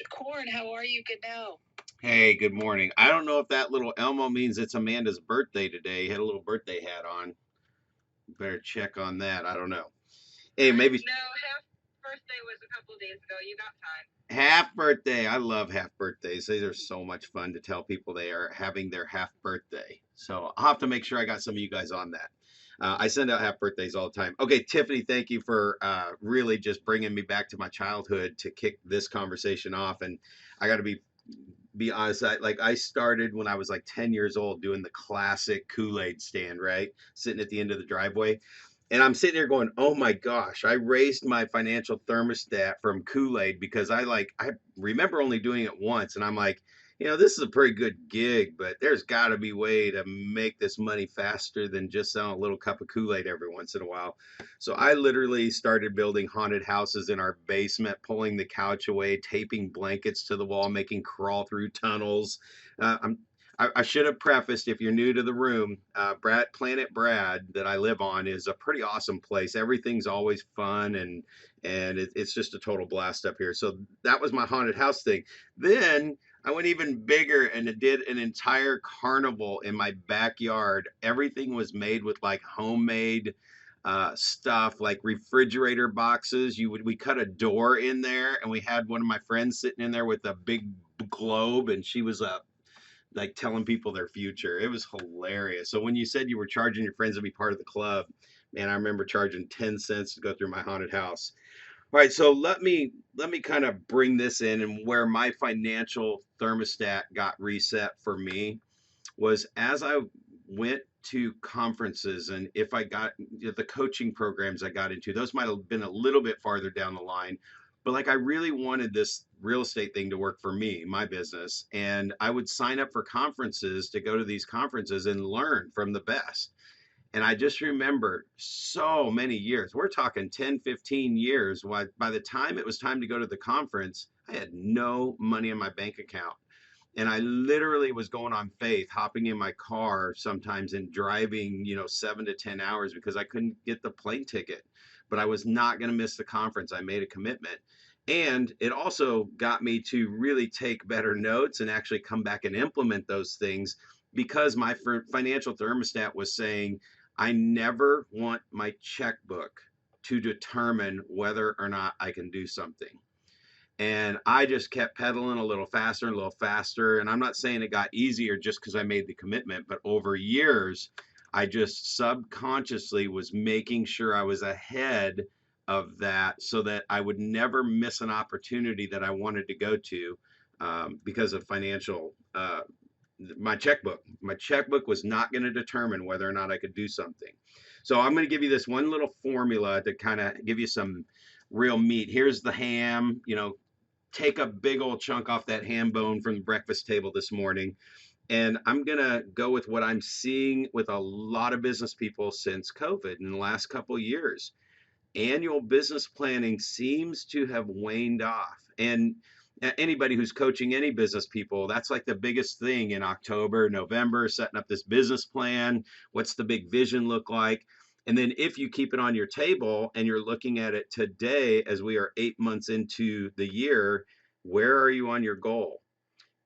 Corn, how are you? Good now. Hey, good morning. I don't know if that little Elmo means it's Amanda's birthday today. He had a little birthday hat on. Better check on that. I don't know. Hey, maybe No, half birthday was a couple of days ago. You got time. half birthday. I love half birthdays. These are so much fun to tell people they are having their half birthday. So I'll have to make sure I got some of you guys on that. I send out half birthdays all the time. Okay, Tiffany, thank you for really just bringing me back to my childhood to kick this conversation off. And I got to be honest, I started when I was like 10 years old doing the classic Kool-Aid stand, right? Sitting at the end of the driveway. And I'm sitting here going, "Oh my gosh, I raised my financial thermostat from Kool-Aid because I remember only doing it once and I'm like, this is a pretty good gig, but there's got to be a way to make this money faster than just selling a little cup of Kool-Aid every once in a while." So I literally started building haunted houses in our basement, pulling the couch away, taping blankets to the wall, making crawl through tunnels. I should have prefaced, if you're new to the room, Planet Brad that I live on is a pretty awesome place. Everything's always fun and it's just a total blast up here. So that was my haunted house thing. Then I went even bigger and did an entire carnival in my backyard. Everything was made with like homemade stuff, like refrigerator boxes. We cut a door in there, and we had one of my friends sitting in there with a big globe, and she was like telling people their future. It was hilarious. So when you said you were charging your friends to be part of the club, man, I remember charging 10 cents to go through my haunted house. All right, so let me kind of bring this in, and where my financial thermostat got reset for me was as I went to conferences, and if I got the coaching programs I got into, those might have been a little bit farther down the line. But like I really wanted this real estate thing to work for me, my business. And I would sign up for conferences to go to these conferences and learn from the best. And I just remember so many years, we're talking 10, 15 years. By the time it was time to go to the conference, I had no money in my bank account. And I literally was going on faith, hopping in my car sometimes and driving, 7 to 10 hours because I couldn't get the plane ticket. But I was not going to miss the conference. I made a commitment. And it also got me to really take better notes and actually come back and implement those things because my financial thermostat was saying, I never want my checkbook to determine whether or not I can do something. And I just kept pedaling a little faster and a little faster. And I'm not saying it got easier just because I made the commitment, but over years, I just subconsciously was making sure I was ahead of that so that I would never miss an opportunity that I wanted to go to because of financial. My checkbook. My checkbook was not going to determine whether or not I could do something. So I'm going to give you this one little formula to kind of give you some real meat. Here's the ham, take a big old chunk off that ham bone from the breakfast table this morning. And I'm going to go with what I'm seeing with a lot of business people since COVID in the last couple of years. Annual business planning seems to have waned off. And anybody who's coaching any business people, that's like the biggest thing in October, November, setting up this business plan. What's the big vision look like? And then if you keep it on your table and you're looking at it today, as we are 8 months into the year, where are you on your goal?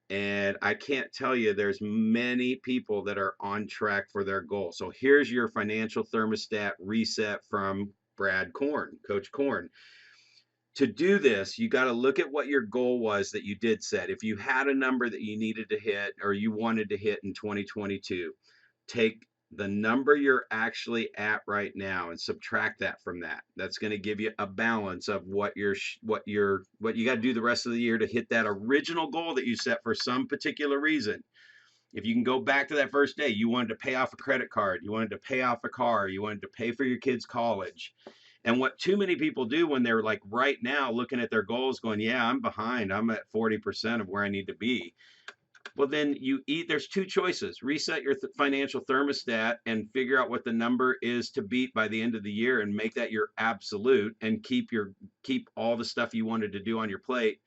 And I can't tell you, there's many people that are on track for their goal. So here's your financial thermostat reset from Brad Korn, Coach Korn. To do this, you got to look at what your goal was that you did set. If you had a number that you needed to hit or you wanted to hit in 2022, take the number you're actually at right now and subtract that from that. That's going to give you a balance of what you got to do the rest of the year to hit that original goal that you set for some particular reason. If you can go back to that first day, you wanted to pay off a credit card, you wanted to pay off a car, you wanted to pay for your kids' college. And what too many people do when they're like right now looking at their goals, going, yeah, I'm behind, I'm at 40% of where I need to be. Well, then there's two choices: reset your financial thermostat and figure out what the number is to beat by the end of the year and make that your absolute and keep all the stuff you wanted to do on your plate,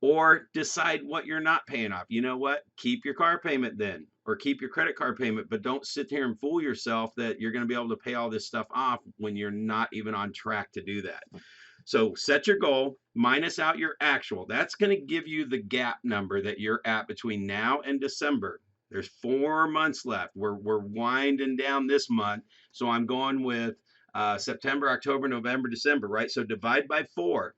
or decide what you're not paying off. You know what? Keep your car payment then, or keep your credit card payment, but don't sit here and fool yourself that you're going to be able to pay all this stuff off when you're not even on track to do that. So set your goal, minus out your actual. That's going to give you the gap number that you're at between now and December. There's 4 months left. We're winding down this month. So I'm going with September, October, November, December, right? So divide by 4.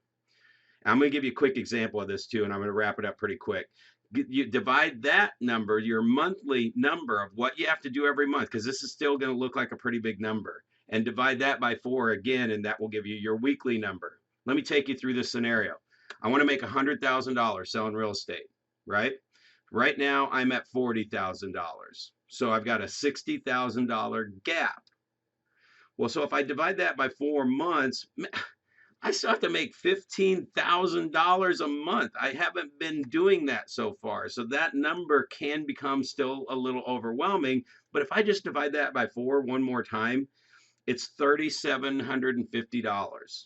I'm going to give you a quick example of this too, and I'm going to wrap it up pretty quick. You divide that number, your monthly number of what you have to do every month, because this is still going to look like a pretty big number, and divide that by 4 again, and that will give you your weekly number. Let me take you through this scenario. I want to make $100,000 selling real estate, right? Right now, I'm at $40,000. So I've got a $60,000 gap. Well, so if I divide that by 4 months, I still have to make $15,000 a month. I haven't been doing that so far. So that number can become still a little overwhelming. But if I just divide that by 4 one more time, it's $3,750.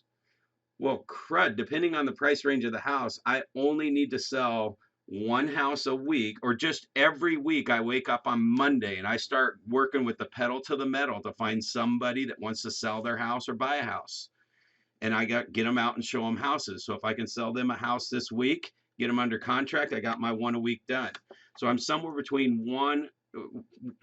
Well, crud, depending on the price range of the house, I only need to sell one house a week, or just every week I wake up on Monday and I start working with the pedal to the metal to find somebody that wants to sell their house or buy a house, and I got get them out and show them houses. So if I can sell them a house this week, get them under contract, I got my one a week done. So I'm somewhere between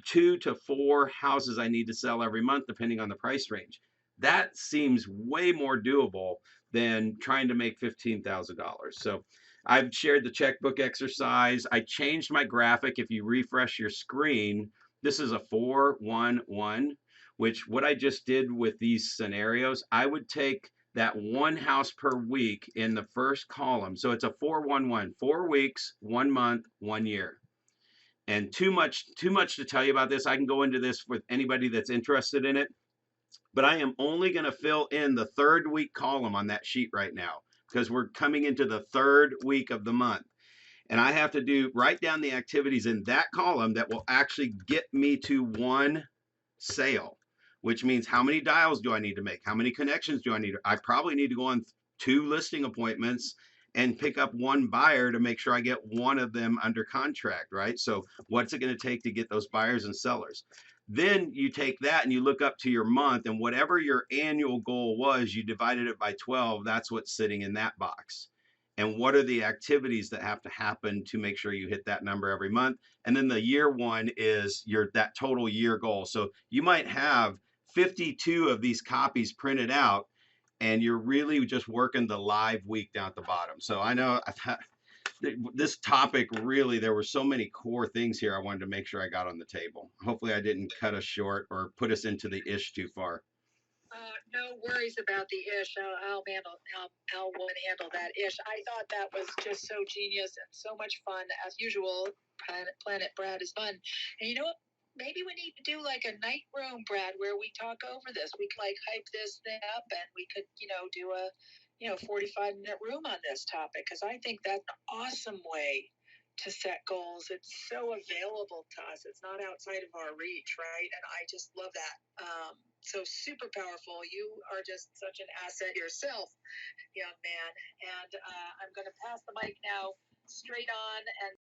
2 to 4 houses I need to sell every month, depending on the price range. That seems way more doable than trying to make $15,000. So I've shared the checkbook exercise. I changed my graphic. If you refresh your screen, this is a 4-1-1, which what I just did with these scenarios, I would take that one house per week in the first column. So it's a 4-1-1, 4 weeks, 1 month, 1 year. And too much to tell you about this. I can go into this with anybody that's interested in it, but I am only going to fill in the third week column on that sheet right now, because we're coming into the third week of the month. And I have to write down the activities in that column that will actually get me to one sale, which means how many dials do I need to make? How many connections do I need? I probably need to go on 2 listing appointments and pick up one buyer to make sure I get one of them under contract, right? So what's it going to take to get those buyers and sellers? Then you take that and you look up to your month, and whatever your annual goal was, you divided it by 12. That's what's sitting in that box. And what are the activities that have to happen to make sure you hit that number every month? And then the year one is that total year goal. So you might have 52 of these copies printed out, and you're really just working the live week down at the bottom. So I know this topic, really, there were so many core things here I wanted to make sure I got on the table. Hopefully I didn't cut us short or put us into the ish too far. No worries about the ish. I'll one handle that ish. I thought that was just so genius and so much fun as usual. Planet Brad is fun, and you know what? Maybe we need to do like a night room, Brad, where we talk over this. We could like hype this thing up, and we could do a 45-minute room on this topic, because I think that's an awesome way to set goals. It's so available to us. It's not outside of our reach, right? And I just love that. So super powerful. You are just such an asset yourself, young man. And I'm going to pass the mic now straight on and